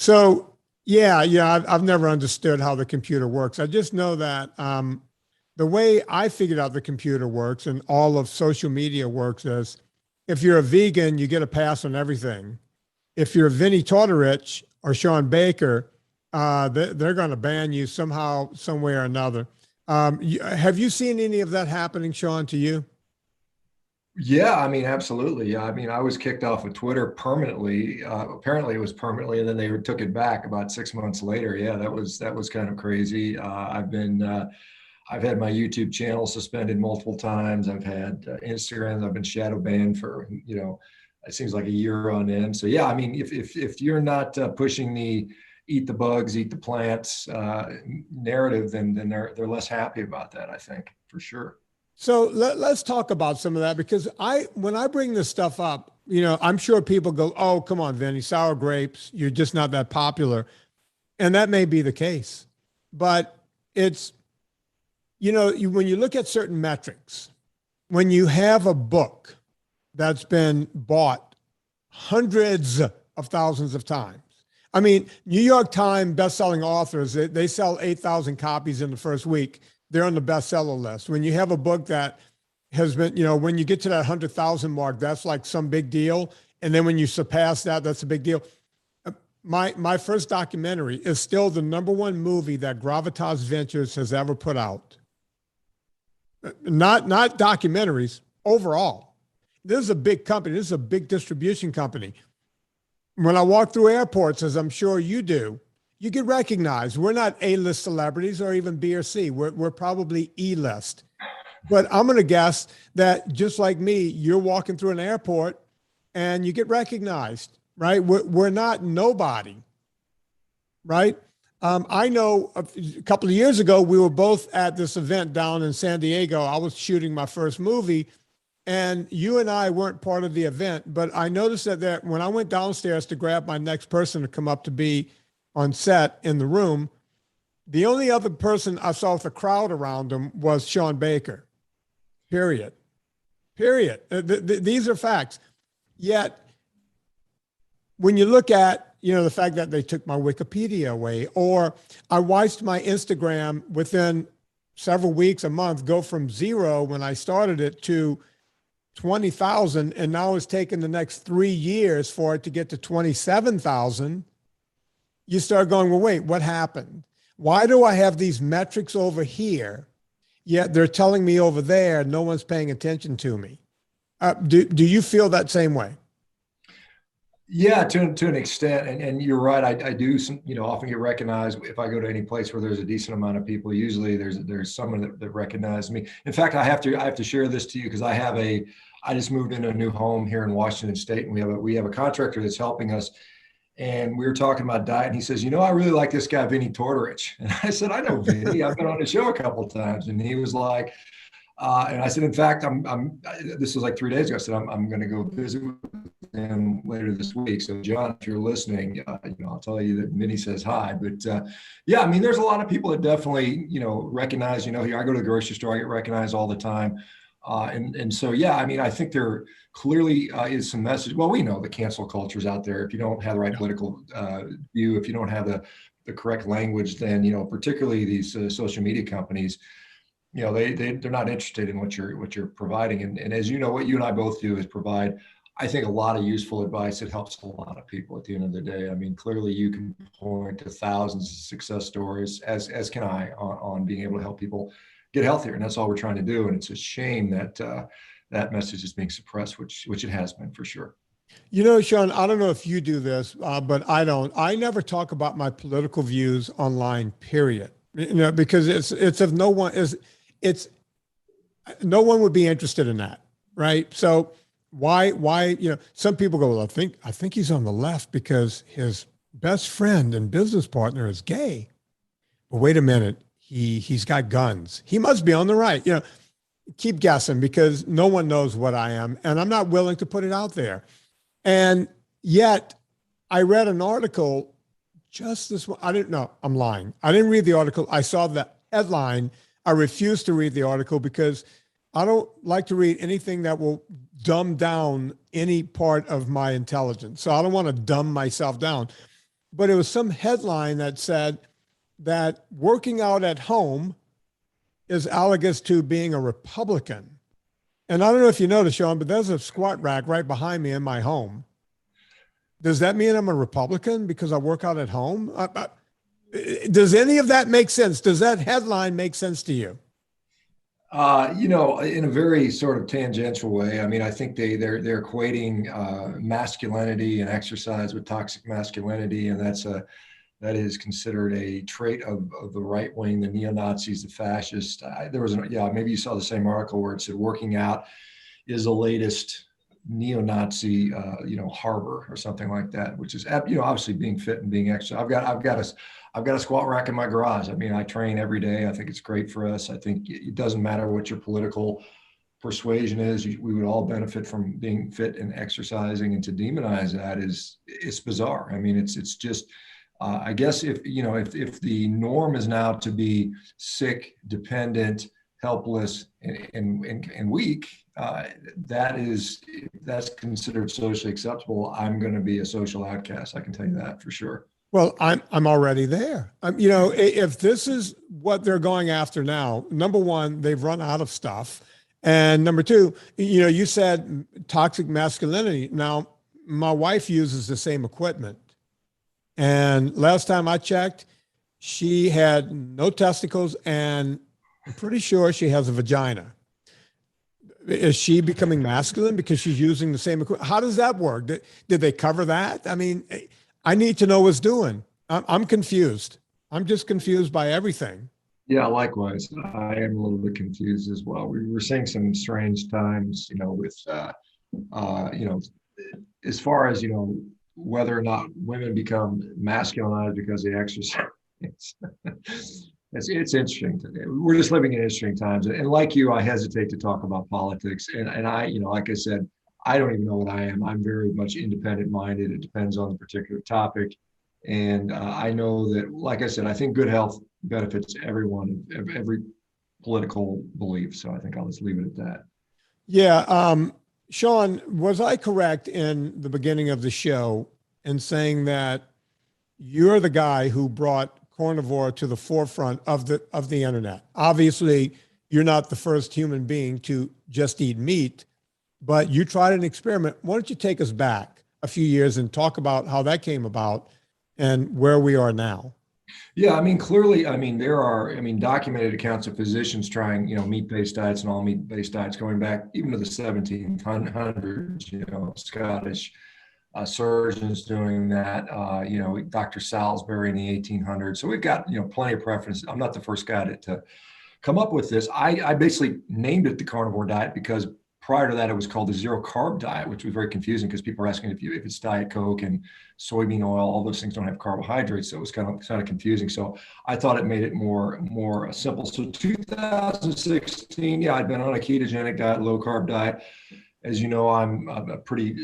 So yeah, I've never understood how the computer works. I just know that the way I figured out the computer works and all of social media works is if you're a vegan, you get a pass on everything. If you're Vinnie Tortorich or Shawn Baker, they're going to ban you somehow, some way or another. Have you seen any of that happening, Shawn, to you? Yeah, I mean, absolutely. Yeah, I mean, I was kicked off of Twitter permanently. Apparently, it was permanently, and then they took it back about 6 months later. Yeah, that was kind of crazy. I've had my YouTube channel suspended multiple times. I've had Instagram. I've been shadow banned for it seems like a year on end. So yeah, I mean, if you're not pushing the eat the bugs, eat the plants narrative, then they're less happy about that. I think for sure. So let's talk about some of that because when I bring this stuff up, I'm sure people go, "Oh, come on, Vinny, sour grapes. You're just not that popular," and that may be the case, but it's when you look at certain metrics, when you have a book that's been bought hundreds of thousands of times. I mean, New York Times best-selling authors, they sell 8,000 copies in the first week. They're on the bestseller list. When you have a book that has been, when you get to that 100,000 mark, that's like some big deal. And then when you surpass that, that's a big deal. My first documentary is still the #1 movie that Gravitas Ventures has ever put out. Not documentaries, overall. This is a big company. This is a big distribution company. When I walk through airports, as I'm sure you do, you get recognized. We're not A-list celebrities or even B or C. We're probably E-list. But I'm going to guess that just like me, you're walking through an airport and you get recognized, right? We're not nobody, right? I know a couple of years ago, we were both at this event down in San Diego. I was shooting my first movie. And you and I weren't part of the event, but I noticed that when I went downstairs to grab my next person to come up to be on set in the room, the only other person I saw with a crowd around him was Shawn Baker. Period. Period. These are facts. Yet, when you look at, the fact that they took my Wikipedia away, or I watched my Instagram within several weeks, a month, go from 0 when I started it to 20,000, and now it's taken the next 3 years for it to get to 27,000, you start going, well, wait, what happened? Why do I have these metrics over here, yet they're telling me over there, no one's paying attention to me? Do you feel that same way? Yeah, to an extent, and you're right. I do often get recognized if I go to any place where there's a decent amount of people. Usually, there's someone that recognizes me. In fact, I have to share this to you because I just moved into a new home here in Washington State, and we have a contractor that's helping us. And we were talking about diet, and he says, I really like this guy Vinnie Tortorich. And I said, I know Vinnie. I've been on the show a couple of times, and he was like. And I said, in fact, this was like 3 days ago. I said, I'm going to go visit with him later this week. So John, if you're listening, I'll tell you that Vinny says hi. But yeah, I mean, there's a lot of people that definitely, recognize, here I go to the grocery store, I get recognized all the time. And so, yeah, I mean, I think there clearly is some message. Well, we know the cancel culture is out there. If you don't have the right political view, if you don't have the correct language, then, particularly these social media companies, they're not interested in what you're providing. And as you know, what you and I both do is provide, I think, a lot of useful advice that helps a lot of people at the end of the day. I mean, clearly you can point to thousands of success stories, as can I, on being able to help people get healthier. And that's all we're trying to do. And it's a shame that that message is being suppressed, which it has been for sure. Shawn, I don't know if you do this, but I don't. I never talk about my political views online, period. Because it's of no one is. It's no one would be interested in that, right? So why, some people go, well, I think he's on the left because his best friend and business partner is gay. But wait a minute, he's got guns. He must be on the right. Keep guessing because no one knows what I am, and I'm not willing to put it out there. And yet, I read an article just this one. I didn't know. I'm lying. I didn't read the article. I saw the headline. I refuse to read the article because I don't like to read anything that will dumb down any part of my intelligence. So I don't want to dumb myself down. but it was some headline that said that working out at home is analogous to being a Republican. And I don't know if you noticed, Shawn, but there's a squat rack right behind me in my home. Does that mean I'm a Republican because I work out at home? Does any of that make sense? Does that headline make sense to you? In a very sort of tangential way. I mean, I think they're equating masculinity and exercise with toxic masculinity, and that is considered a trait of the right wing, the neo-Nazis, the fascists. Maybe you saw the same article where it said working out is the latest neo-Nazi, harbor or something like that, which is, obviously being fit and being exercise. I've got a squat rack in my garage. I mean, I train every day. I think it's great for us. I think it doesn't matter what your political persuasion is. We would all benefit from being fit and exercising, and to demonize that it's bizarre. I mean, it's just, I guess if the norm is now to be sick, dependent, helpless, and weak, that's considered socially acceptable. I'm going to be a social outcast. I can tell you that for sure. Well, I'm already there. If this is what they're going after now, number one, they've run out of stuff, and number two, you said toxic masculinity. Now, my wife uses the same equipment, and last time I checked, she had no testicles, and I'm pretty sure she has a vagina. Is she becoming masculine because she's using the same equipment? How does that work? Did they cover that? I mean, I need to know what's doing. I'm confused. I'm just confused by everything. Yeah, likewise. I am a little bit confused as well. We were seeing some strange times, with, as far as, whether or not women become masculinized because they exercise. It's interesting. We're just living in interesting times. And like you, I hesitate to talk about politics. And I, like I said, I don't even know what I am. I'm very much independent minded. It depends on the particular topic. And I know that, like I said, I think good health benefits everyone, every political belief. So I think I'll just leave it at that. Yeah. Shawn, was I correct in the beginning of the show in saying that you're the guy who brought Carnivore to the forefront of the internet? Obviously, you're not the first human being to just eat meat, but you tried an experiment. Why don't you take us back a few years and talk about how that came about and where we are now? Yeah, I mean, clearly, there are, documented accounts of physicians trying, meat-based diets and all meat-based diets going back even to the 1700s, Scottish surgeons doing that, Dr. Salisbury in the 1800s. So we've got, plenty of preference. I'm not the first guy to come up with this. I basically named it the carnivore diet because prior to that, it was called the zero-carb diet, which was very confusing because people are asking if it's Diet Coke and soybean oil, all those things don't have carbohydrates. So it was kind of confusing. So I thought it made it more simple. So 2016, I'd been on a ketogenic diet, low-carb diet. As you know, I'm a pretty,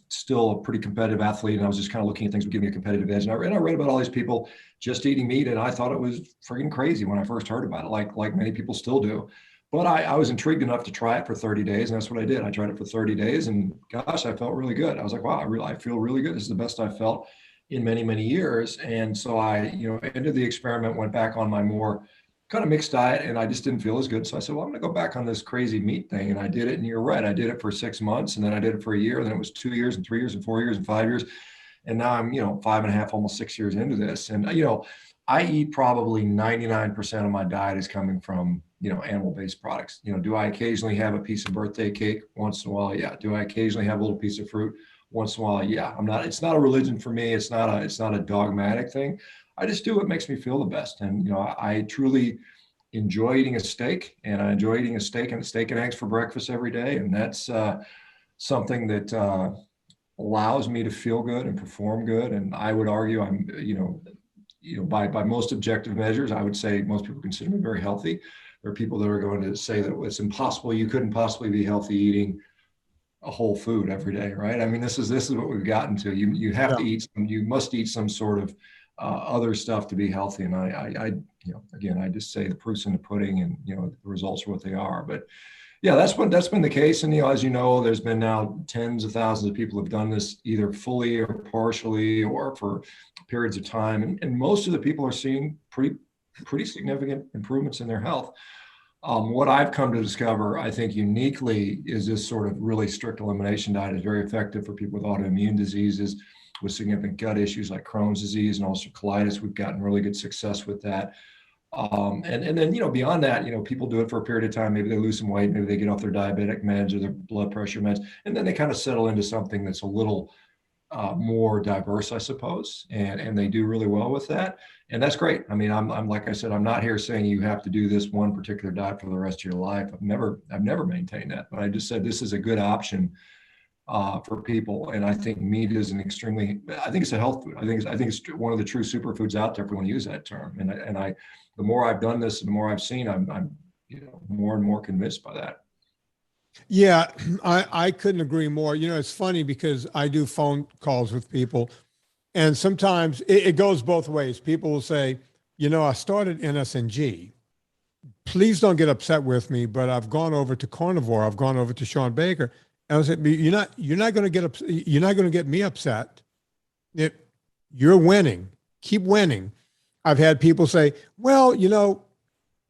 still a pretty competitive athlete, and I was just kind of looking at things that would give me a competitive edge. And I read about all these people just eating meat, and I thought it was freaking crazy when I first heard about it, like many people still do. But I was intrigued enough to try it for 30 days, and that's what I did. I tried it for 30 days, and gosh, I felt really good. I was like, wow, I feel really good. This is the best I've felt in many, many years. And so I, ended the experiment, went back on my more kind of mixed diet, and I just didn't feel as good. So I said, well, I'm going to go back on this crazy meat thing. And I did it. And you're right. I did it for 6 months, and then I did it for a year. And then it was 2 years and 3 years and 4 years and 5 years. And now I'm, 5.5, almost 6 years into this. And, I eat probably 99% of my diet is coming from, animal-based products. Do I occasionally have a piece of birthday cake once in a while? Yeah. Do I occasionally have a little piece of fruit once in a while? Yeah. It's not a religion for me. It's not a dogmatic thing. I just do what makes me feel the best. And, I truly enjoy eating a steak, and I enjoy eating a steak and eggs for breakfast every day. And that's something that allows me to feel good and perform good. And I would argue I'm, by most objective measures, I would say most people consider me very healthy. There are people that are going to say that it's impossible. You couldn't possibly be healthy eating a whole food every day, right? I mean, this is what we've gotten to. You have to eat you must eat some sort of other stuff to be healthy. And I again, I just say the proof's in the pudding, and the results are what they are. But Yeah, that's been the case. And as you know, there's been now tens of thousands of people have done this either fully or partially or for periods of time. And most of the people are seeing pretty significant improvements in their health. What I've come to discover, I think uniquely, is this sort of really strict elimination diet is very effective for people with autoimmune diseases, with significant gut issues like Crohn's disease and also colitis. We've gotten really good success with that. And then, beyond that, people do it for a period of time. Maybe they lose some weight, maybe they get off their diabetic meds or their blood pressure meds, and then they kind of settle into something that's a little more diverse, I suppose. And they do really well with that. And that's great. I mean, I'm like I said, I'm not here saying you have to do this one particular diet for the rest of your life. I've never maintained that, but I just said this is a good option for people. And I think meat is I think it's a health food. I think it's one of the true superfoods out there if we want to use that term. The more I've done this, the more I've seen, I'm more and more convinced by that. Yeah, I couldn't agree more. It's funny because I do phone calls with people, and sometimes it goes both ways. People will say, I started NSNG. Please don't get upset with me, but I've gone over to Carnivore. I've gone over to Shawn Baker. And I said, you're not going to get you're not going to get me upset. You're winning. Keep winning. I've had people say, well,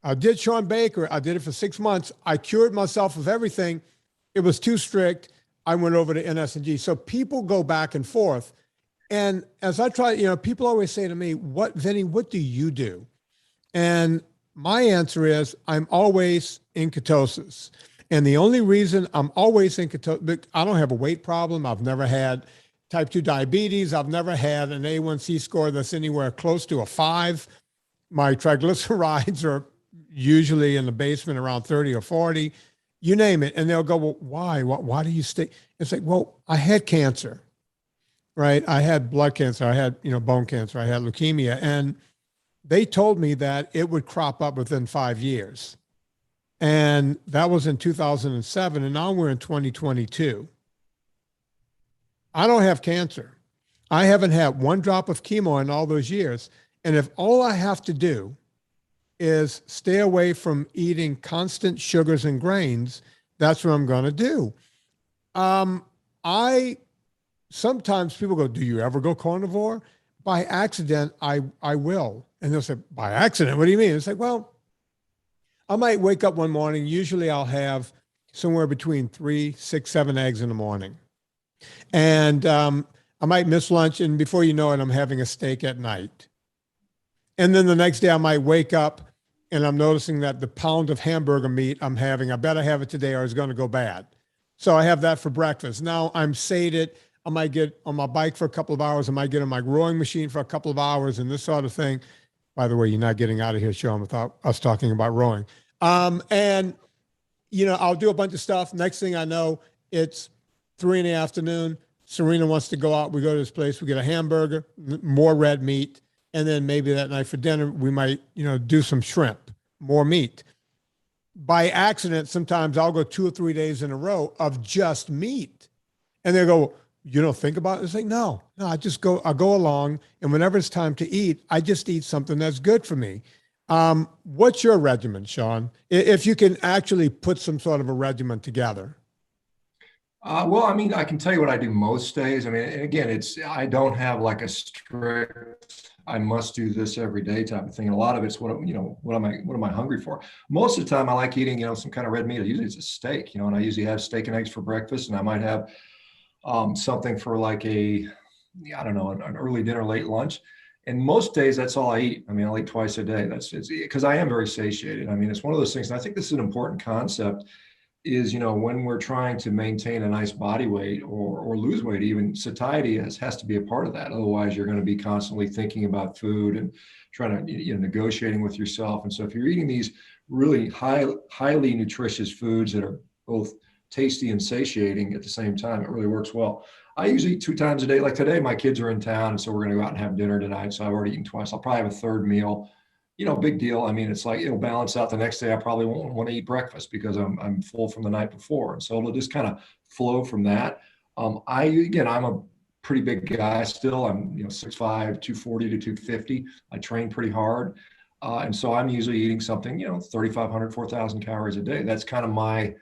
I did Shawn Baker. I did it for 6 months. I cured myself of everything. It was too strict. I went over to NSNG. So people go back and forth. And as I try, people always say to me, Vinnie, what do you do? And my answer is I'm always in ketosis. And the only reason I'm always in ketosis, I don't have a weight problem. I've never had type 2 diabetes. I've never had an A1C score that's anywhere close to a 5. My triglycerides are usually in the basement around 30 or 40, you name it. And they'll go, well, why? Why do you stay? It's like, well, I had cancer, right? I had blood cancer. I had, bone cancer. I had leukemia. And they told me that it would crop up within 5 years. And that was in 2007. And now we're in 2022. I don't have cancer. I haven't had one drop of chemo in all those years. And if all I have to do is stay away from eating constant sugars and grains, that's what I'm going to do. Sometimes people go, do you ever go carnivore? By accident, I will. And they'll say, by accident, what do you mean? It's like, well, I might wake up one morning. Usually I'll have somewhere between 3, 6, 7 eggs in the morning. And I might miss lunch. And before you know it, I'm having a steak at night. And then the next day I might wake up and I'm noticing that the pound of hamburger meat I'm having, I better have it today or it's going to go bad. So I have that for breakfast. Now I'm sated. I might get on my bike for a couple of hours. I might get on my rowing machine for a couple of hours and this sort of thing. By the way, you're not getting out of here, Shawn, without us talking about rowing. And, I'll do a bunch of stuff. Next thing I know, it's 3 in the afternoon. Serena wants to go out. We go to this place. We get a hamburger, more red meat. And then maybe that night for dinner, we might, do some shrimp, more meat. By accident, sometimes I'll go 2 or 3 days in a row of just meat. And they go, you don't think about it? It's like, no, I go along. And whenever it's time to eat, I just eat something that's good for me. What's your regimen, Shawn? If you can actually put some sort of a regimen together. Well, I mean, I can tell you what I do most days. I mean, and again, I don't have like a strict, I must do this every day type of thing. And a lot of it's what am I hungry for? Most of the time I like eating, some kind of red meat. Usually it's a steak, and I usually have steak and eggs for breakfast, and I might have something for like an early dinner, late lunch. And most days that's all I eat. I mean, I'll eat twice a day. It's because I am very satiated. I mean, it's one of those things, and I think this is an important concept is, when we're trying to maintain a nice body weight or lose weight, even satiety has to be a part of that. Otherwise, you're going to be constantly thinking about food and trying to, negotiating with yourself. And so if you're eating these really highly nutritious foods that are both tasty and satiating at the same time, it really works well. I usually eat 2 times a day. Like today, my kids are in town, and so we're going to go out and have dinner tonight. So I've already eaten twice. I'll probably have a third meal. Big deal. I mean, it's like it'll balance out the next day. I probably won't want to eat breakfast because I'm full from the night before, and so it'll just kind of flow from that. I'm a pretty big guy still. I'm 6'5", 240 to 250. I train pretty hard, and so I'm usually eating something 3,500, 4,000 calories a day. That's kind of my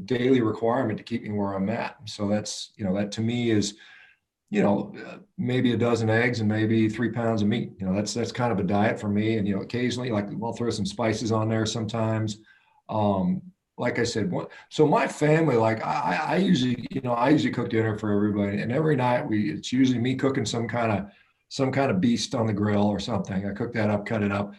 daily requirement to keep me where I'm at. So that's, that to me is, maybe a dozen eggs and maybe 3 pounds of meat. That's kind of a diet for me. And, occasionally, like, I'll throw some spices on there sometimes. Like I said, so my family, like, I usually cook dinner for everybody, and every night it's usually me cooking some kind of beast on the grill or something. I cook that up, cut it up.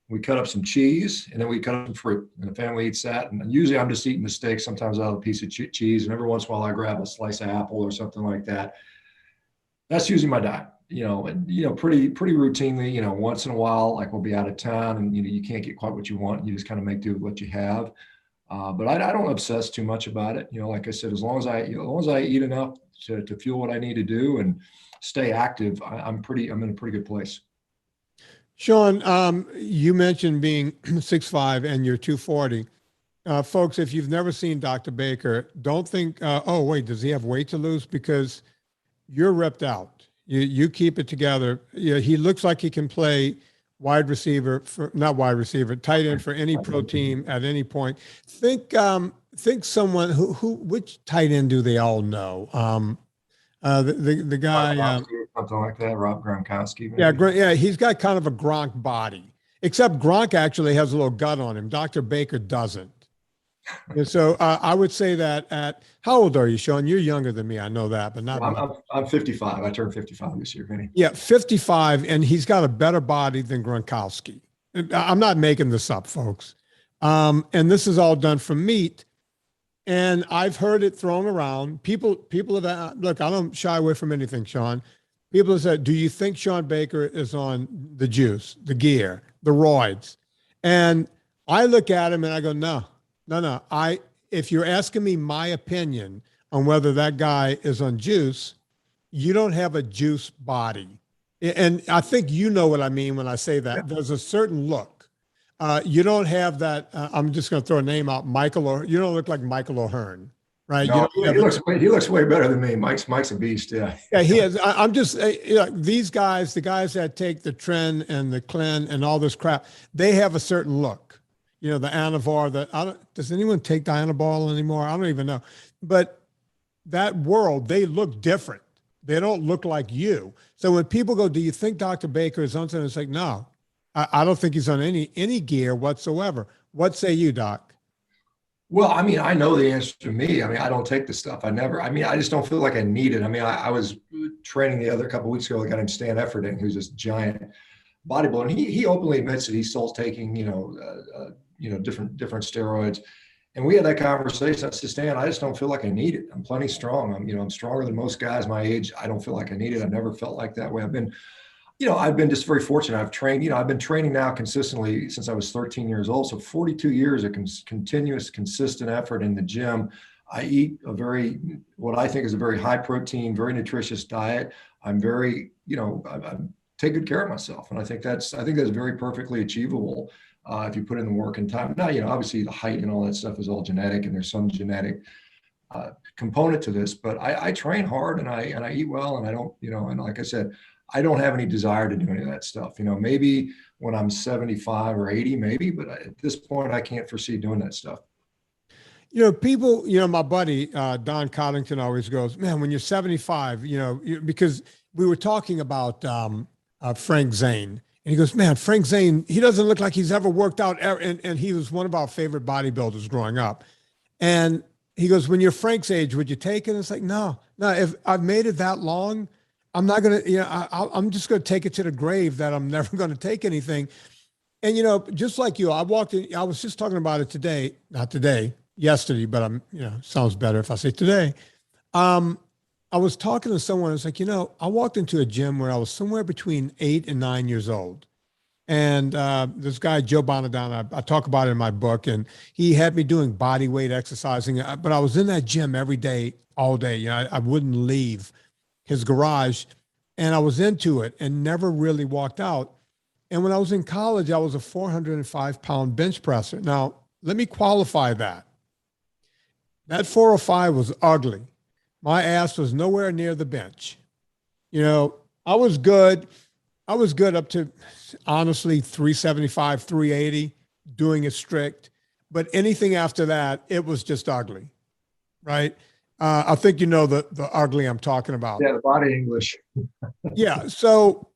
We cut up some cheese, and then we cut up some fruit, and the family eats that. And usually I'm just eating the steak. Sometimes I'll have a piece of cheese, and every once in a while I grab a slice of apple or something like that. That's usually my diet, and pretty routinely, once in a while, like, we'll be out of town and, you can't get quite what you want. You just kind of make do with what you have. But I don't obsess too much about it. Like I said, as long as I eat enough to fuel what I need to do and stay active, I'm in a pretty good place. Shawn, you mentioned being 6'5" and you're 240. Folks, if you've never seen Dr. Baker, don't think, oh, wait, does he have weight to lose? Because you're ripped out. You keep it together. He looks like he can play wide receiver, tight end for any pro team at any point. Think someone which tight end do they all know? The guy, something like that, Rob Gronkowski. Maybe. Yeah, he's got kind of a Gronk body, except Gronk actually has a little gut on him. Dr. Baker doesn't. And so I would say that how old are you, Shawn? You're younger than me. I know that, but not. I'm 55. I turned 55 this year, Vinnie. Yeah, 55, and he's got a better body than Gronkowski. I'm not making this up, folks. And this is all done from meat. And I've heard it thrown around. People have, look, I don't shy away from anything, Shawn. People have said, do you think Shawn Baker is on the juice, the gear, the roids? And I look at him and I go, no. If you're asking me my opinion on whether that guy is on juice, you don't have a juice body. And I think you know what I mean when I say that. Yeah. There's a certain look. You don't have that. I'm just going to throw a name out, you don't look like Michael O'Hearn, right? No, he looks way better than me. Mike's a beast. Yeah. Yeah, he is. I'm just, these guys, the guys that take the Tren and the Clen and all this crap, they have a certain look. The Carnivore, does anyone take the Anabol anymore? I don't even know. But that world, they look different. They don't look like you. So when people go, do you think Dr. Baker is on something? It's like, no, I don't think he's on any gear whatsoever. What say you, Doc? Well, I know the answer to me. I don't take the stuff. I just don't feel like I need it. I was training the other couple of weeks ago, a guy named Stan Efferding, who's this giant bodybuilder. And he openly admits that he's still taking, different steroids. And we had that conversation. I said, Stan, I just don't feel like I need it. I'm plenty strong. I'm stronger than most guys my age. I don't feel like I need it. I've never felt like that way. I've been just very fortunate. I've trained, I've been training now consistently since I was 13 years old. So 42 years of continuous, consistent effort in the gym. I eat what I think is a very high protein, very nutritious diet. I'm very, I take good care of myself. And I think that's very perfectly achievable. If you put in the work and time. Now, obviously the height and all that stuff is all genetic, and there's some genetic component to this, but I train hard and I eat well, and I don't, and like I said, I don't have any desire to do any of that stuff. Maybe when I'm 75 or 80, maybe, but at this point I can't foresee doing that stuff. People, my buddy, Don Coddington always goes, man, when you're 75, because we were talking about Frank Zane. And he goes, man, Frank Zane, he doesn't look like he's ever worked out. And he was one of our favorite bodybuilders growing up. And he goes, when you're Frank's age, would you take it? And it's like, no, if I've made it that long, I'm not going to, I'm just going to take it to the grave that I'm never going to take anything. And, just like you, I was just talking about it yesterday, but sounds better if I say today. I was talking to someone. It's like, I walked into a gym where I was somewhere between 8 and 9 years old. And this guy, Joe Bonadonna, I talk about it in my book, and he had me doing body weight exercising. But I was in that gym every day, all day. I wouldn't leave his garage, and I was into it and never really walked out. And when I was in college, I was a 405-pound bench presser. Now, let me qualify that. That 405 was ugly. My ass was nowhere near the bench. I was good. I was good up to, honestly, 375, 380, doing it strict. But anything after that, it was just ugly. right? I think you know the ugly I'm talking about. Yeah, the body English. Yeah. So,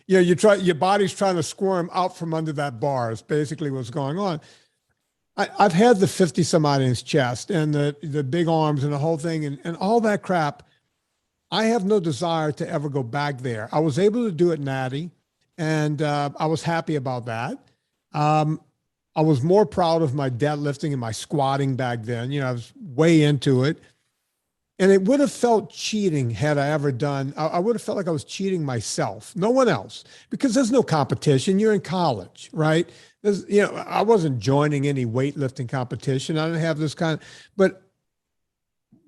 your body's trying to squirm out from under that bar is basically what's going on. I've had the 50 some odd inch chest and the big arms and the whole thing and all that crap. I have no desire to ever go back there. I was able to do it natty, and I was happy about that. Um, I was more proud of my deadlifting and my squatting back then. I was way into it. And it would have felt cheating had I ever done, I would have felt like I was cheating myself, no one else, because there's no competition. You're in college, right? I wasn't joining any weightlifting competition. I didn't have this but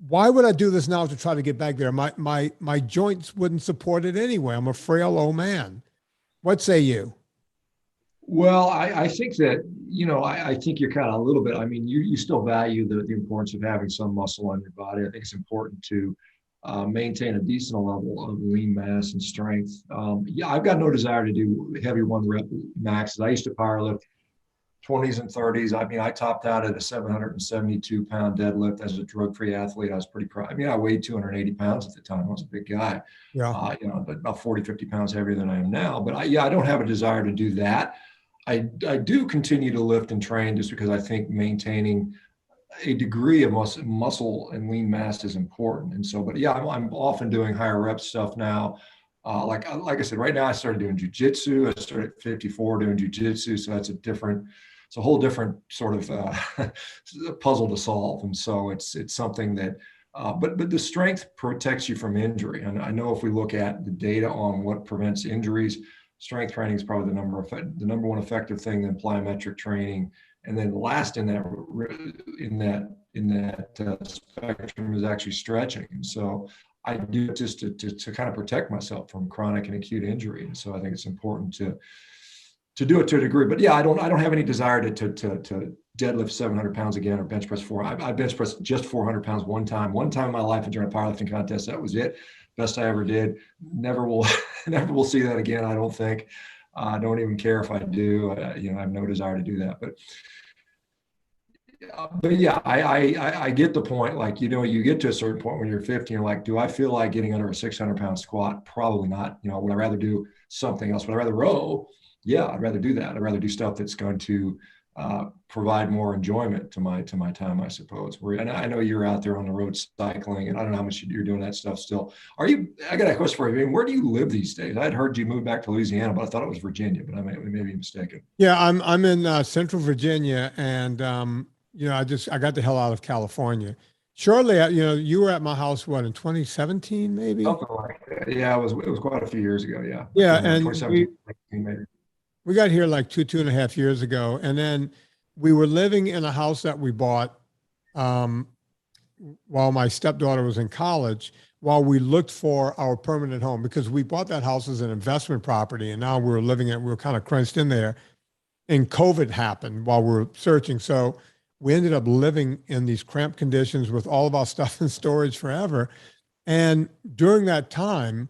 why would I do this now to try to get back there? My joints wouldn't support it anyway. I'm a frail old man. What say you? Well, I think that, I think you're kind of a little bit, I mean, you still value the importance of having some muscle on your body. I think it's important to maintain a decent level of lean mass and strength. Yeah, I've got no desire to do heavy one rep maxes. I used to powerlift 20s and 30s. I mean, I topped out at a 772 pound deadlift as a drug-free athlete. I was pretty proud. I mean, I weighed 280 pounds at the time. I was a big guy, Yeah. But about 40, 50 pounds heavier than I am now. But I don't have a desire to do that. I do continue to lift and train just because I think maintaining a degree of muscle and lean mass is important. And so, but yeah, I'm often doing higher rep stuff now. Like I said, right now I started doing jujitsu. I started at 54 doing jujitsu. So it's a whole different sort of puzzle to solve. And so it's something that, but the strength protects you from injury. And I know if we look at the data on what prevents injuries, strength training is probably the number one effective thing, then plyometric training. And then last in that spectrum is actually stretching. And so I do it just to kind of protect myself from chronic and acute injury. And so I think it's important to do it to a degree. But yeah, I don't have any desire to deadlift 700 pounds again or bench press 400. I bench pressed just 400 pounds one time in my life during a powerlifting contest. That was it. Best I ever did. Never will see that again. I don't think. I don't even care if I do. I have no desire to do that. But yeah, I get the point. Like, you get to a certain point when you're 50, you're like, do I feel like getting under a 600 pound squat? Probably not. Would I rather do something else? Would I rather row? Yeah, I'd rather do that. I'd rather do stuff that's going to provide more enjoyment to my time, I suppose. And I know you're out there on the road cycling, and I don't know how much you're doing that stuff still. I got a question for you. I mean, where do you live these days? I'd heard you move back to Louisiana, but I thought it was Virginia, but I may be mistaken. Yeah, I'm in Central Virginia, and I got the hell out of California. Shortly, you were at my house, what, in 2017, maybe? Something like that. Yeah, it was quite a few years ago. Yeah. Yeah, and 2017, maybe. We got here like two and a half years ago. And then we were living in a house that we bought while my stepdaughter was in college, while we looked for our permanent home, because we bought that house as an investment property. And now we were kind of crunched in there. And COVID happened while we were searching. So we ended up living in these cramped conditions with all of our stuff in storage forever. And during that time,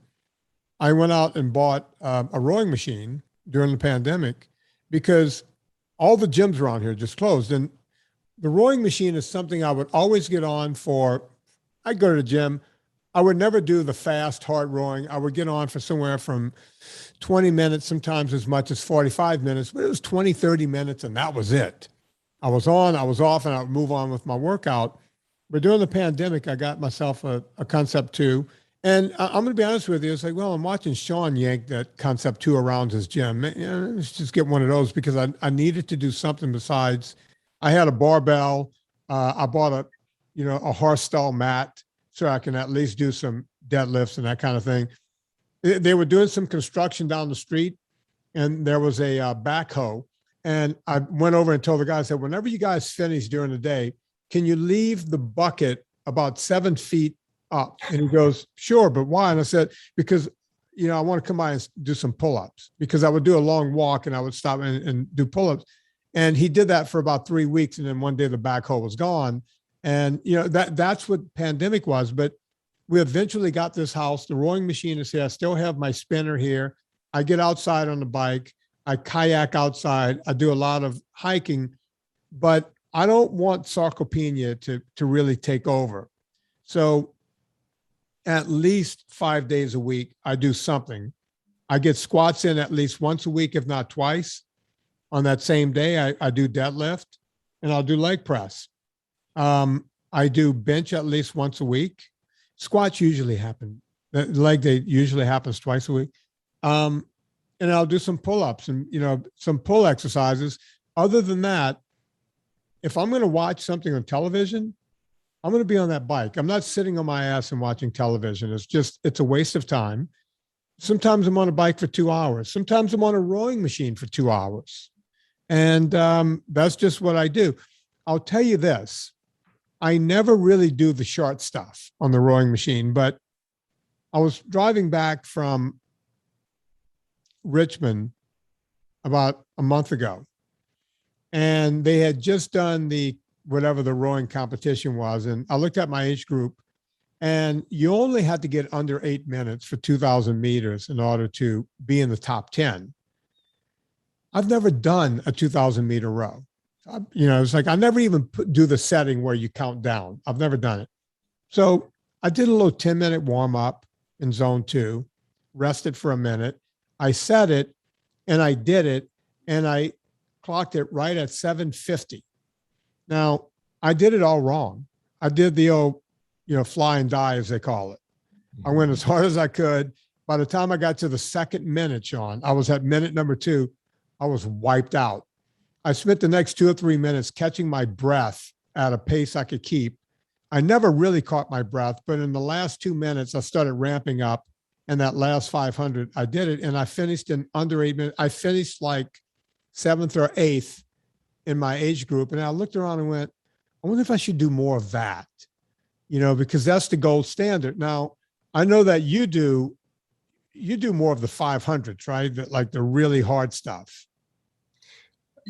I went out and bought a rowing machine during the pandemic because all the gyms around here just closed. And the rowing machine is something I would always get on for. I'd go to the gym. I would never do the fast, hard rowing. I would get on for somewhere from 20 minutes, sometimes as much as 45 minutes, but it was 20, 30 minutes, and that was it. I was on, I was off, and I would move on with my workout. But during the pandemic, I got myself a Concept 2. And I'm going to be honest with you. It's like, well, I'm watching Shawn yank that Concept 2 around his gym. Let's just get one of those because I needed to do something besides. I had a barbell. I bought a horse stall mat so I can at least do some deadlifts and that kind of thing. They were doing some construction down the street, and there was a backhoe. And I went over and told the guy, I said, whenever you guys finish during the day, can you leave the bucket about 7 feet up? And he goes, sure, but why? And I said, because, I want to come by and do some pull-ups, because I would do a long walk and I would stop and do pull-ups. And he did that for about 3 weeks. And then one day the backhoe was gone. And, that's what pandemic was. But we eventually got this house. The rowing machine is here. I still have my spinner here. I get outside on the bike. I kayak outside. I do a lot of hiking, but I don't want sarcopenia to really take over. So at least 5 days a week, I do something. I get squats in at least once a week, if not twice. On that same day, I do deadlift and I'll do leg press. I do bench at least once a week. Squats usually happen. The leg day usually happens twice a week. And I'll do some pull-ups and, some pull exercises. Other than that, if I'm going to watch something on television, I'm going to be on that bike. I'm not sitting on my ass and watching television. It's a waste of time. Sometimes I'm on a bike for 2 hours. Sometimes I'm on a rowing machine for 2 hours. And that's just what I do. I'll tell you this. I never really do the short stuff on the rowing machine, but I was driving back from Richmond about a month ago, and they had just done whatever the rowing competition was. And I looked at my age group, and you only had to get under 8 minutes for 2,000 meters in order to be in the top 10. I've never done a 2,000 meter row. It's like I never even do the setting where you count down. I've never done it. So I did a little 10-minute warm up in zone 2, rested for a minute. I set it and I did it, and I clocked it right at 750. Now, I did it all wrong. I did the old, fly and die, as they call it. I went as hard as I could. By the time I got to the second minute, Shawn, I was at minute number 2. I was wiped out. I spent the next 2 or 3 minutes catching my breath at a pace I could keep. I never really caught my breath, but in the last 2 minutes, I started ramping up. And that last 500, I did it. And I finished in under 8 minutes. I finished like 7th or 8th in my age group. And I looked around and went, I wonder if I should do more of that, because that's the gold standard. Now, I know that you do more of the 500s, right? Like the really hard stuff.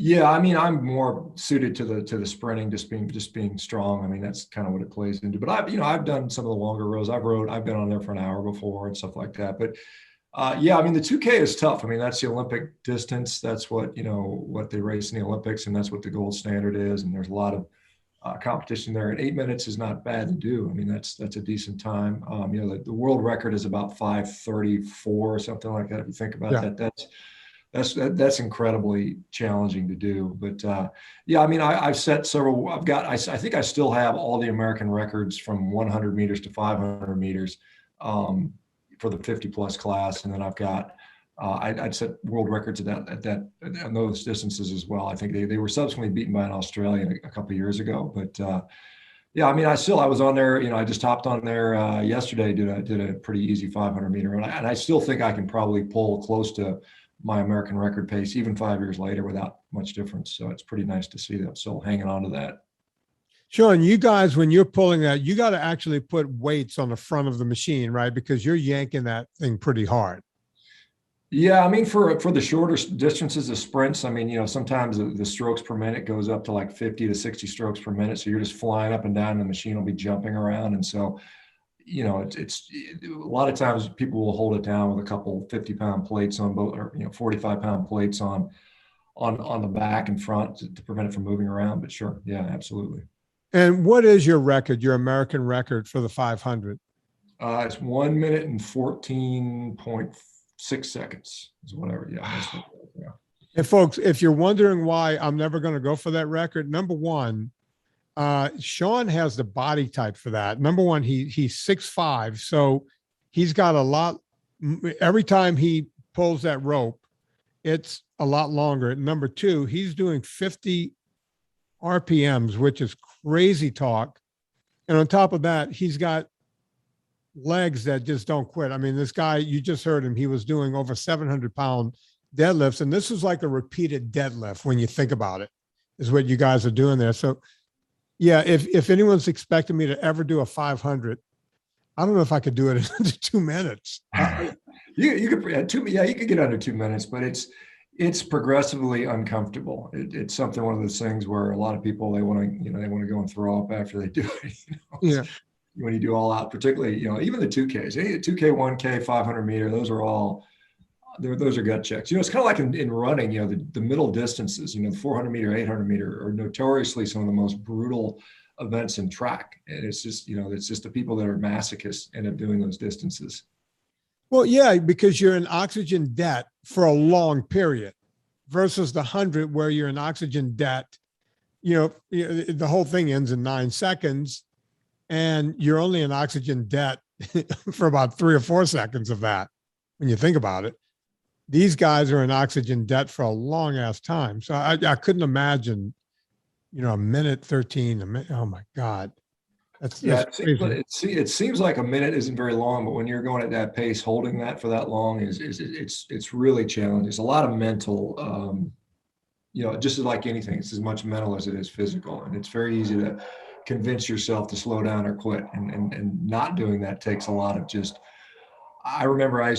Yeah, I mean, I'm more suited to the sprinting, just being strong. I mean, that's kind of what it plays into. But I've done some of the longer rows. I've been on there for an hour before and stuff like that. But yeah, I mean, the 2K is tough. I mean, that's the Olympic distance. That's what what they race in the Olympics, and that's what the gold standard is. And there's a lot of competition there. And 8 minutes is not bad to do. I mean, that's a decent time. The world record is about 5:34 or something like that. If you think about that, that's incredibly challenging to do. But yeah, I mean, I've set several. I think I still have all the American records from 100 meters to 500 meters for the 50 plus class, and then I've got I'd set world records at those distances as well. I think they were subsequently beaten by an Australian a couple of years ago. But yeah, I mean, I was on there. I just hopped on there yesterday. Did a pretty easy 500 meter, and I still think I can probably pull close to my American record pace, even 5 years later, without much difference. So it's pretty nice to see that still hanging on to that. Shawn, you guys, when you're pulling that, you got to actually put weights on the front of the machine, right? Because you're yanking that thing pretty hard. Yeah, I mean, for the shorter distances of sprints, I mean, sometimes the strokes per minute goes up to like 50 to 60 strokes per minute. So you're just flying up and down, and the machine will be jumping around. And so, it's a lot of times people will hold it down with a couple 50-pound plates on both, or 45-pound plates on the back and front to prevent it from moving around. But sure, yeah, absolutely. And what is your record, your American record for the 500? It's 1 minute and 14.6 seconds is whatever. Yeah. And folks, if you're wondering why I'm never going to go for that record, number one, Shawn has the body type for that. Number one, he's 6'5", so he's got a lot. Every time he pulls that rope, it's a lot longer. Number two, he's doing 50 RPMs, which is crazy talk. And on top of that, he's got legs that just don't quit. I mean, this guy, you just heard him, he was doing over 700-pound deadlifts. And this is like a repeated deadlift when you think about it, is what you guys are doing there. So yeah, if anyone's expecting me to ever do a 500, I don't know if I could do it in under 2 minutes. You could you could get under 2 minutes, but it's progressively uncomfortable. It's something, one of those things where a lot of people, they want to go and throw up after they do it. Yeah. When you do all out, particularly, even the 2Ks, 2K, 1K, 500 meter, those are gut checks. It's kind of like in running, the middle distances, the 400 meter, 800 meter are notoriously some of the most brutal events in track. And it's just, it's just the people that are masochists end up doing those distances. Well, yeah, because you're in oxygen debt for a long period versus the 100 where you're in oxygen debt. The whole thing ends in 9 seconds and you're only in oxygen debt for about 3 or 4 seconds of that. When you think about it, these guys are in oxygen debt for a long ass time. So I couldn't imagine, a minute 13, a minute. Oh my God. That's crazy. It seems like a minute isn't very long, but when you're going at that pace, holding that for that long it's really challenging. It's a lot of mental, just like anything, it's as much mental as it is physical. And it's very easy to convince yourself to slow down or quit. And not doing that takes a lot of just, I remember I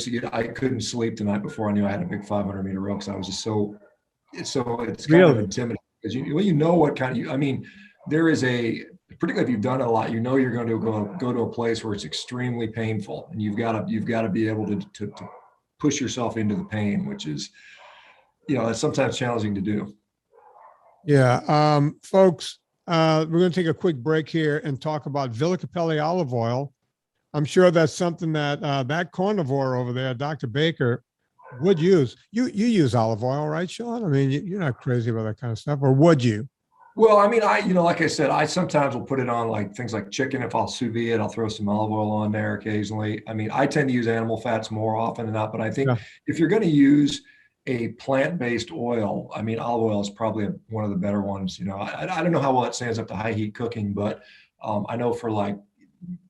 couldn't sleep the night before I knew I had a big 500-meter row because I was just it's kind of intimidating because what kind of, there is particularly if you've done it a lot, you're going to go to a place where it's extremely painful, and you've got to be able to push yourself into the pain, which is, it's sometimes challenging to do. Yeah. Folks, we're going to take a quick break here and talk about Villa Cappelli olive oil. I'm sure that's something that that carnivore over there, Dr. Baker, would use. You use olive oil, right, Shawn? I mean, you're not crazy about that kind of stuff, or would you? Well, like I said, I sometimes will put it on like things like chicken. If I'll sous vide it, I'll throw some olive oil on there occasionally. I tend to use animal fats more often than not, but I think if you're going to use a plant-based oil, olive oil is probably one of the better ones. I don't know how well it stands up to high heat cooking, but I know for like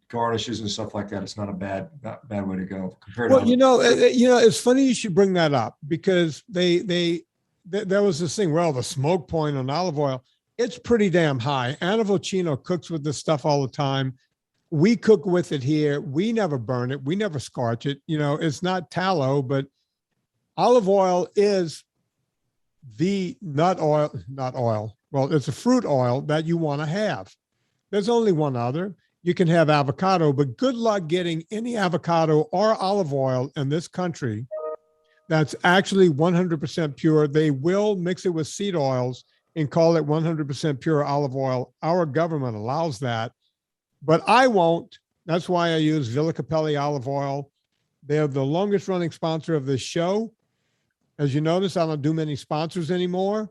garnishes and stuff like that, it's not a bad way to go compared to it's funny you should bring that up because there was this thing, the smoke point on olive oil, it's pretty damn high. Anna Vocino cooks with this stuff all the time. We cook with it here. We never burn it. We never scorch it. It's not tallow, but olive oil is the not oil. Well, it's a fruit oil that you want to have. There's only one other. You can have avocado, but good luck getting any avocado or olive oil in this country that's actually 100% pure. They will mix it with seed oils and call it 100% pure olive oil. Our government allows that, but I won't. That's why I use Villa Cappelli olive oil. They're the longest running sponsor of this show. As you notice, I don't do many sponsors anymore.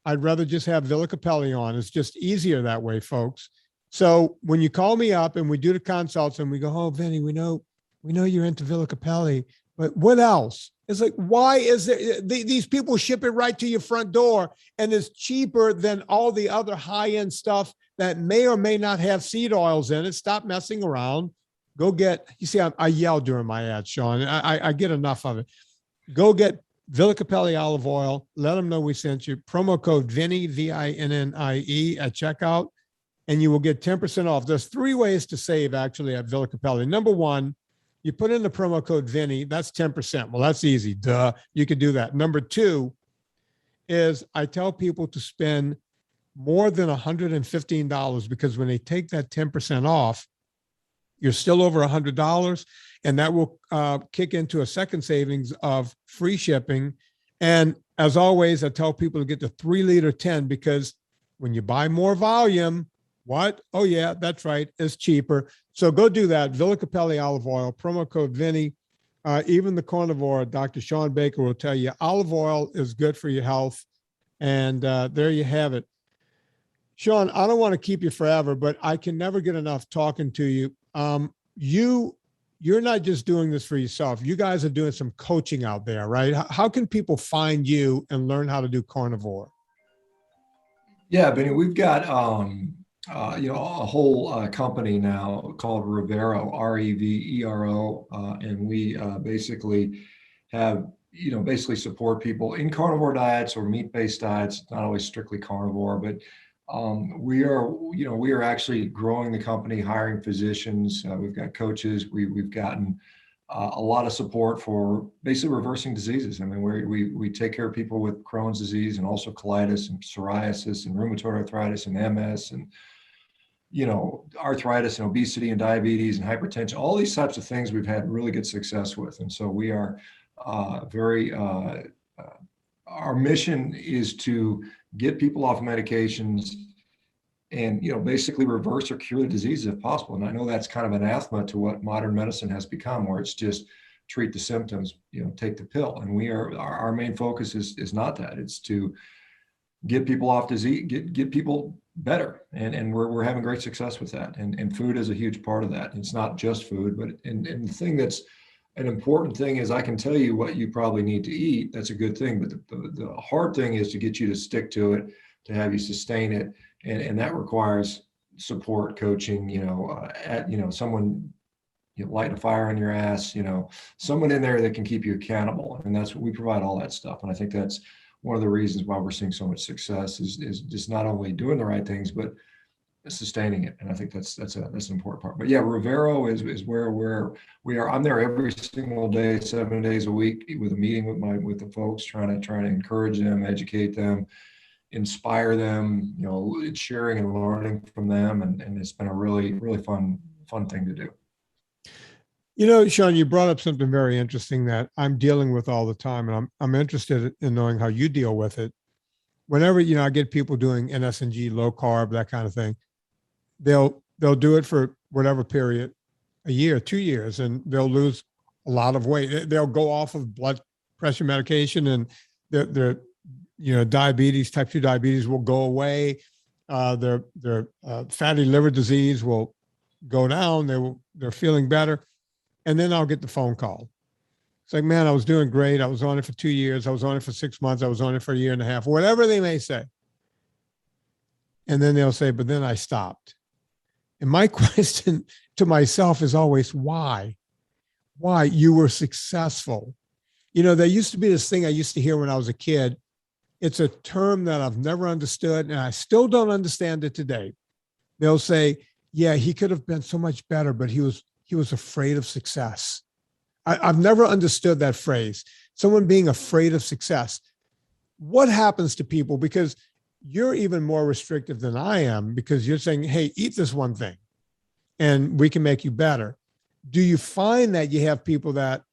I'd rather just have Villa Cappelli on. It's just easier that way, folks. So when you call me up and we do the consults and we go, oh, Vinnie, we know you're into Villa Cappelli, but what else? It's like, why is there, these people ship it right to your front door and it's cheaper than all the other high-end stuff that may or may not have seed oils in it. Stop messing around. Go get, you see, I yell during my ad, Shawn. I get enough of it. Go get Villa Cappelli olive oil. Let them know we sent you. Promo code Vinnie, VINNIE at checkout, and you will get 10% off. There's 3 ways to save actually at Villa Cappelli. Number 1, you put in the promo code Vinnie, that's 10%. Well, that's easy. Duh. You could do that. Number 2 is I tell people to spend more than $115 because when they take that 10% off, you're still over $100, and that will kick into a second savings of free shipping. And as always, I tell people to get the 3-liter 10 because when you buy more volume, what? Oh, yeah, that's right. It's cheaper. So go do that. Villa Cappelli olive oil, promo code Vinnie. Even the carnivore, Dr. Shawn Baker will tell you olive oil is good for your health. And there you have it. Shawn, I don't want to keep you forever, but I can never get enough talking to you. You're not just doing this for yourself. You guys are doing some coaching out there, right? How can people find you and learn how to do carnivore? Yeah, Vinny, we've got a whole company now called Revero, Revero, and we basically have basically support people in carnivore diets or meat-based diets. Not always strictly carnivore, but we are actually growing the company, hiring physicians. We've got coaches. We've gotten a lot of support for basically reversing diseases. I mean, we take care of people with Crohn's disease and also colitis and psoriasis and rheumatoid arthritis and MS and arthritis and obesity and diabetes and hypertension. All these types of things we've had really good success with, and so we are our mission is to get people off medications and, basically reverse or cure the disease if possible. And I know that's kind of anathema to what modern medicine has become, where it's just treat the symptoms, take the pill. And our main focus is not that. It's to get people off disease, get people better. And we're having great success with that. And food is a huge part of that. It's not just food, but and the thing that's an important thing is I can tell you what you probably need to eat. That's a good thing. But the hard thing is to get you to stick to it, to have you sustain it. And that requires support, coaching, someone, lighting a fire in your ass, someone in there that can keep you accountable. And that's what we provide, all that stuff. And I think that's one of the reasons why we're seeing so much success is just not only doing the right things, but sustaining it. And I think that's an important part. But yeah, Rivero is where we are. I'm there every single day, 7 days a week, with a meeting with the folks, trying to encourage them, educate them, inspire them, sharing and learning from them. And it's been a really, really fun thing to do. Shawn, you brought up something very interesting that I'm dealing with all the time, and I'm interested in knowing how you deal with it. Whenever, I get people doing NSNG, low carb, that kind of thing, they'll do it for whatever period, a year, 2 years, and they'll lose a lot of weight. They'll go off of blood pressure medication, and their diabetes, type 2 diabetes will go away. Their fatty liver disease will go down. They're feeling better. And then I'll get the phone call. It's like, man, I was doing great. I was on it for 2 years. I was on it for 6 months. I was on it for a year and a half, whatever they may say. And then they'll say, but then I stopped. And my question to myself is always, why? Why? You were successful. There used to be this thing I used to hear when I was a kid. It's a term that I've never understood, and I still don't understand it today. They'll say, yeah, he could have been so much better, but he was afraid of success. I've never understood that phrase. Someone being afraid of success. What happens to people? Because you're even more restrictive than I am, because you're saying, hey, eat this one thing and we can make you better. Do you find that you have people that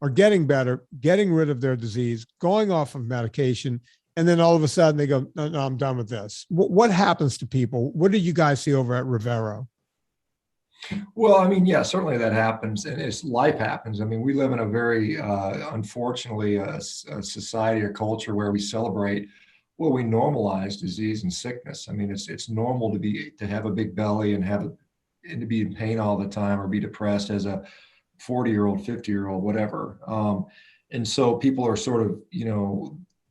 are getting better, getting rid of their disease, going off of medication, and then all of a sudden they go, no, I'm done with this? What happens to people? What do you guys see over at Rivero? Well, I mean, yeah, certainly that happens, and life happens. I mean, we live in a very, unfortunately, a society or culture where we celebrate, well, we normalize disease and sickness. I mean, it's normal to have a big belly and to be in pain all the time, or be depressed as a 40-year-old, 50-year-old, whatever. And so people are sort of,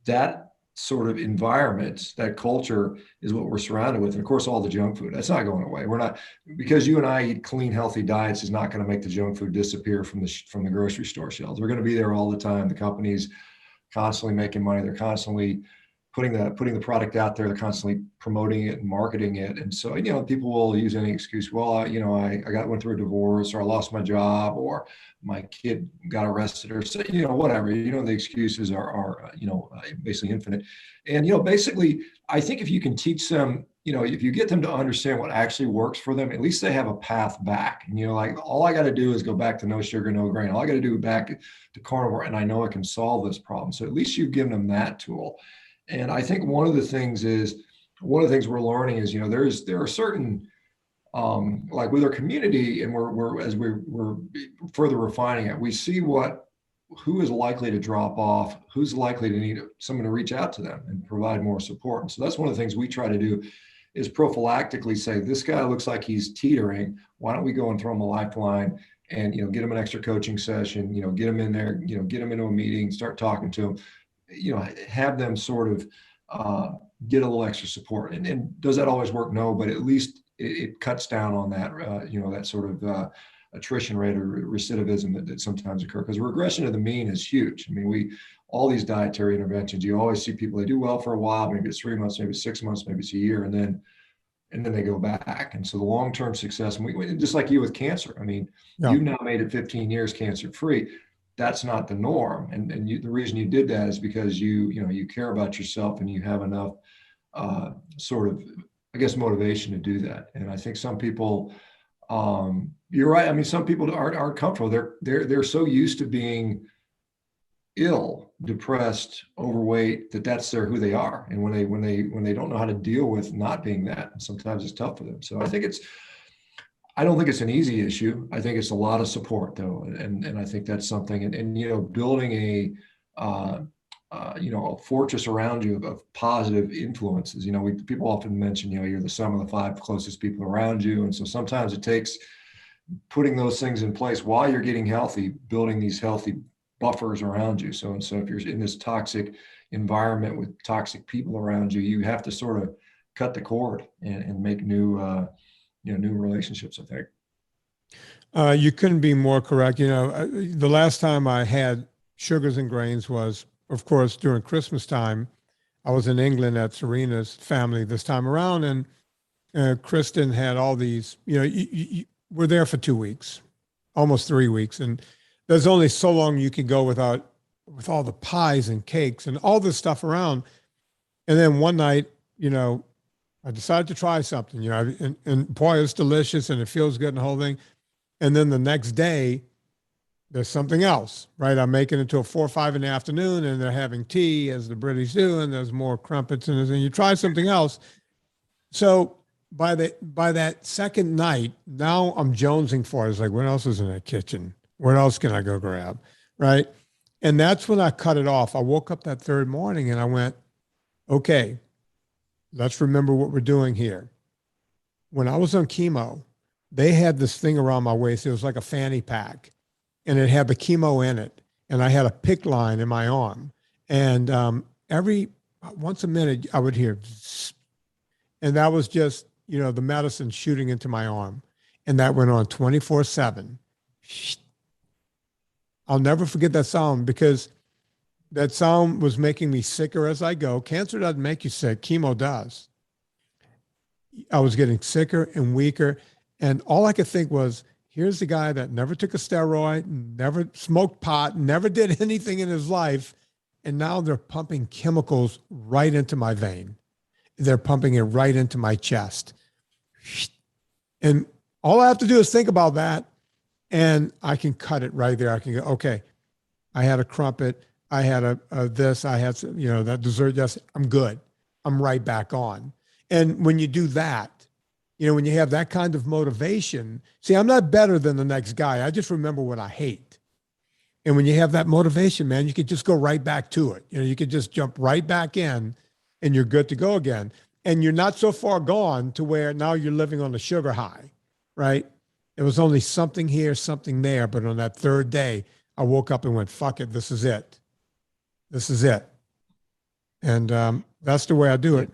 that sort of environment, that culture is what we're surrounded with. And of course, all the junk food, that's not going away. We're not, because you and I eat clean, healthy diets is not going to make the junk food disappear from the grocery store shelves. We're going to be there all the time. The company's constantly making money. They're constantly putting the product out there. They're constantly promoting it and marketing it. And so, people will use any excuse. Well, I went through a divorce, or I lost my job, or my kid got arrested, or so, whatever. The excuses are basically infinite. And basically, I think if you can teach them, if you get them to understand what actually works for them, at least they have a path back. And like, all I got to do is go back to no sugar, no grain. All I got to do back to carnivore, and I know I can solve this problem. So at least you've given them that tool. And I think one of the things we're learning is, there are certain, like with our community, and we're further refining it, we see who is likely to drop off, who's likely to need someone to reach out to them and provide more support. And so that's one of the things we try to do, is prophylactically say, this guy looks like he's teetering. Why don't we go and throw him a lifeline and, get him an extra coaching session, get him in there, get him into a meeting, start talking to him, have them sort of get a little extra support. And does that always work? No, but at least it cuts down on that, that sort of attrition rate or recidivism that sometimes occur, because regression to the mean is huge. I mean, all these dietary interventions, you always see people, they do well for a while, maybe it's 3 months, maybe 6 months, maybe it's a year, and then they go back. And so the long-term success, and we just like you with cancer, I mean, You've now made it 15 years cancer-free. That's not the norm. And the reason you did that is because you care about yourself, and you have enough sort of, I guess, motivation to do that. And I think some people, you're right. I mean, some people aren't comfortable. They're so used to being ill, depressed, overweight, that's who they are. And when they don't know how to deal with not being that, sometimes it's tough for them. So I don't think it's an easy issue. I think it's a lot of support though. And I think that's something, and you know, building you know, a fortress around you of positive influences. You know, people often mention, you know, you're the sum of the 5 closest people around you. And so sometimes it takes putting those things in place while you're getting healthy, building these healthy buffers around you. So if you're in this toxic environment with toxic people around you, you have to sort of cut the cord and make new, you know, new relationships, I think. You couldn't be more correct. You know, the last time I had sugars and grains was, of course, during Christmas time. I was in England at Serena's family this time around, and Kristen had all these, you know, we're there for 2 weeks, almost 3 weeks. And there's only so long you can go with all the pies and cakes and all this stuff around. And then one night, you know, I decided to try something, you know, and boy, it's delicious and it feels good and the whole thing. And then the next day, there's something else, right? I'm making it till 4 or 5 in the afternoon and they're having tea, as the British do, and there's more crumpets and you try something else. So by that second night, now I'm jonesing for it. It's like, what else is in that kitchen? What else can I go grab? Right. And that's when I cut it off. I woke up that third morning and I went, okay, let's remember what we're doing here. When I was on chemo, they had this thing around my waist. It was like a fanny pack and it had the chemo in it. And I had a PICC line in my arm. And once a minute, I would hear, and that was just, you know, the medicine shooting into my arm. And that went on 24/7. I'll never forget that sound because that sound was making me sicker as I go. Cancer doesn't make you sick. Chemo does. I was getting sicker and weaker. And all I could think was, here's the guy that never took a steroid, never smoked pot, never did anything in his life. And now they're pumping chemicals right into my vein. They're pumping it right into my chest. And all I have to do is think about that. And I can cut it right there. I can go, okay, I had a crumpet. I had a this, I had, you know, that dessert. Yes, I'm good. I'm right back on. And when you do that, you know, when you have that kind of motivation, see, I'm not better than the next guy. I just remember what I hate. And when you have that motivation, man, you could just go right back to it. You know, you could just jump right back in and you're good to go again. And you're not so far gone to where now you're living on a sugar high, right? It was only something here, something there. But on that third day, I woke up and went, fuck it. This is it. This is it. And that's the way I do it.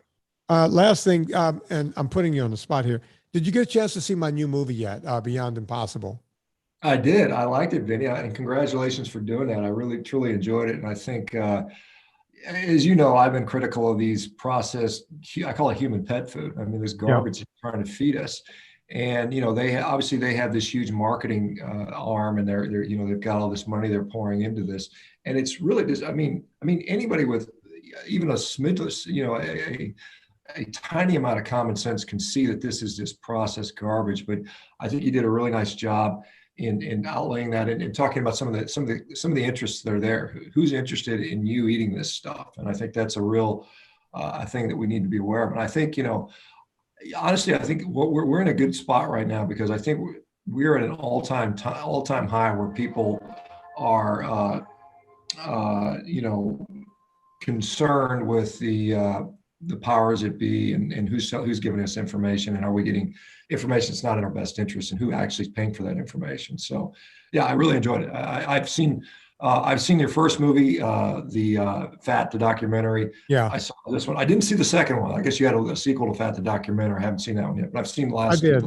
Last thing, and I'm putting you on the spot here. Did you get a chance to see my new movie yet, Beyond Impossible? I did. I liked it, Vinnie, and congratulations for doing that. I really, truly enjoyed it. And I think, as you know, I've been critical of these processed, I call it human pet food. I mean, this garbage is trying to feed us. And, you know, obviously they have this huge marketing arm and they're, you know, they've got all this money they're pouring into this. And it's really just, I mean, anybody with even a smidge, you know, a tiny amount of common sense can see that this is just processed garbage. But I think you did a really nice job in outlaying that and talking about some of the interests that are there. Who's interested in you eating this stuff? And I think that's a real thing that we need to be aware of. And I think, you know, honestly, I think we're in a good spot right now because I think we're at an all-time high where people are, you know, concerned with the powers that be and who's giving us information and are we getting information that's not in our best interest and who actually is paying for that information. So, yeah, I really enjoyed it. I've seen your first movie, the documentary. Yeah, I saw this one. I didn't see the second one. I guess you had a sequel to Fat the documentary. I haven't seen that one yet, but I've seen the last. I did.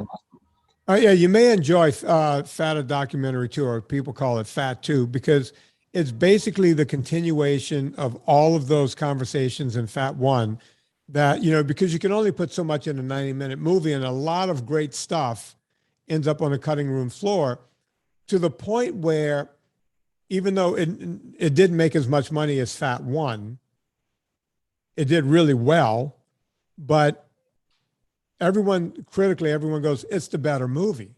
Yeah, you may enjoy Fat a documentary too, or people call it Fat 2, because it's basically the continuation of all of those conversations in Fat 1 that, you know, because you can only put so much in a 90-minute movie and a lot of great stuff ends up on the cutting room floor to the point where even though it didn't make as much money as Fat 1, it did really well, but everyone goes, it's the better movie,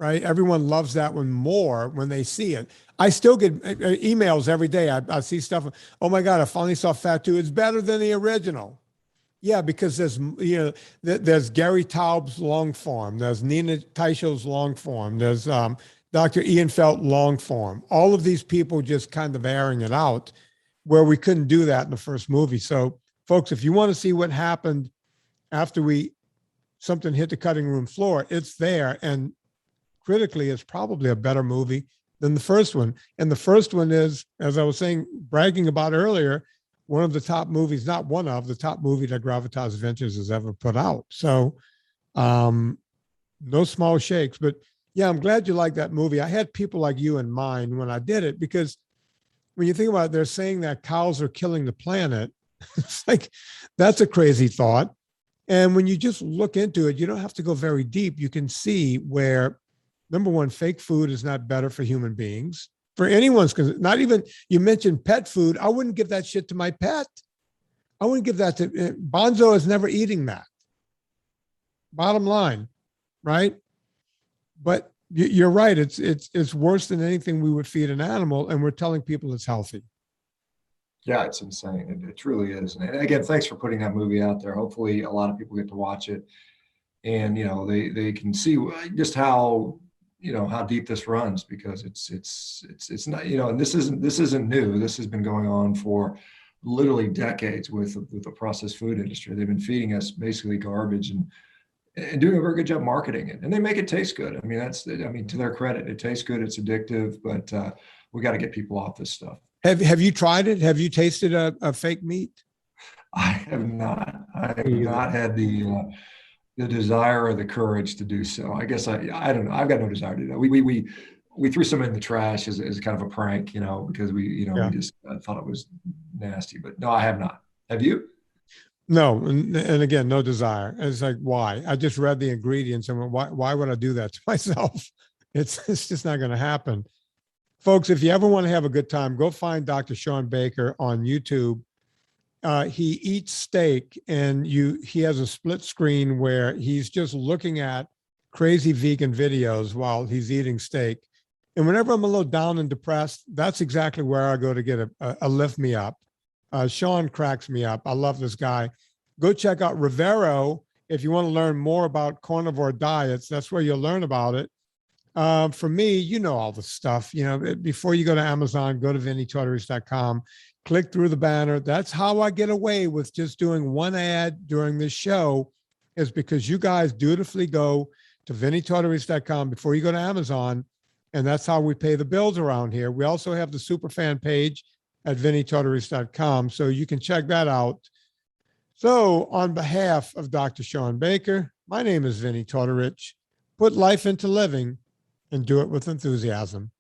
right? Everyone loves that one more when they see it. I still get emails every day. I see stuff. Oh my God, I finally saw Fat 2. It's better than the original. Yeah, because there's, there's Gary Taub's long form. There's Nina Teichel's long form. There's Dr. Ian Felt long form. All of these people just kind of airing it out where we couldn't do that in the first movie. So folks, if you want to see what happened after something hit the cutting room floor, it's there. And critically, it's probably a better movie than the first one. And the first one is, as I was saying, bragging about earlier, one of the top movies, not one of the top movie that Gravitas Ventures has ever put out. So no small shakes, but yeah, I'm glad you like that movie. I had people like you in mind when I did it, because when you think about it, they're saying that cows are killing the planet. It's like, that's a crazy thought. And when you just look into it, you don't have to go very deep. You can see where, number one, fake food is not better for human beings. For anyone's, not even, you mentioned pet food. I wouldn't give that shit to my pet. I wouldn't give that to, Bonzo is never eating that. Bottom line, right? But you're right. It's worse than anything we would feed an animal, and we're telling people it's healthy. Yeah, it's insane. It truly is. And again, thanks for putting that movie out there. Hopefully a lot of people get to watch it, and, they can see just how, how deep this runs, because it's not, and this isn't new. This has been going on for literally decades with the processed food industry. They've been feeding us basically garbage and doing a very good job marketing it, and they make it taste good. I mean, to their credit, it tastes good. It's addictive, but we got to get people off this stuff. Have you tried it? Have you tasted a fake meat? I have not. I have not had the desire or the courage to do so. I guess I don't know. I've got no desire to do that. We threw some in the trash as kind of a prank, because we just thought it was nasty. But no, I have not. Have you? No, and again, no desire. It's like, why? I just read the ingredients and went, why would I do that to myself? It's just not going to happen. Folks, if you ever want to have a good time, go find Dr. Shawn Baker on YouTube. He eats steak, and he has a split screen where he's just looking at crazy vegan videos while he's eating steak. And whenever I'm a little down and depressed, that's exactly where I go to get a lift me up. Shawn cracks me up. I love this guy. Go check out Rivero if you want to learn more about carnivore diets. That's where you'll learn about it. For me, all the stuff, before you go to Amazon, go to VinnieTartaries.com, click through the banner. That's how I get away with just doing one ad during this show, is because you guys dutifully go to VinnieTartaries.com before you go to Amazon. And that's how we pay the bills around here. We also have the superfan page at VinnieTartaries.com, so you can check that out. So on behalf of Dr. Shawn Baker, my name is Vinnie Tartarich. Put life into living and do it with enthusiasm.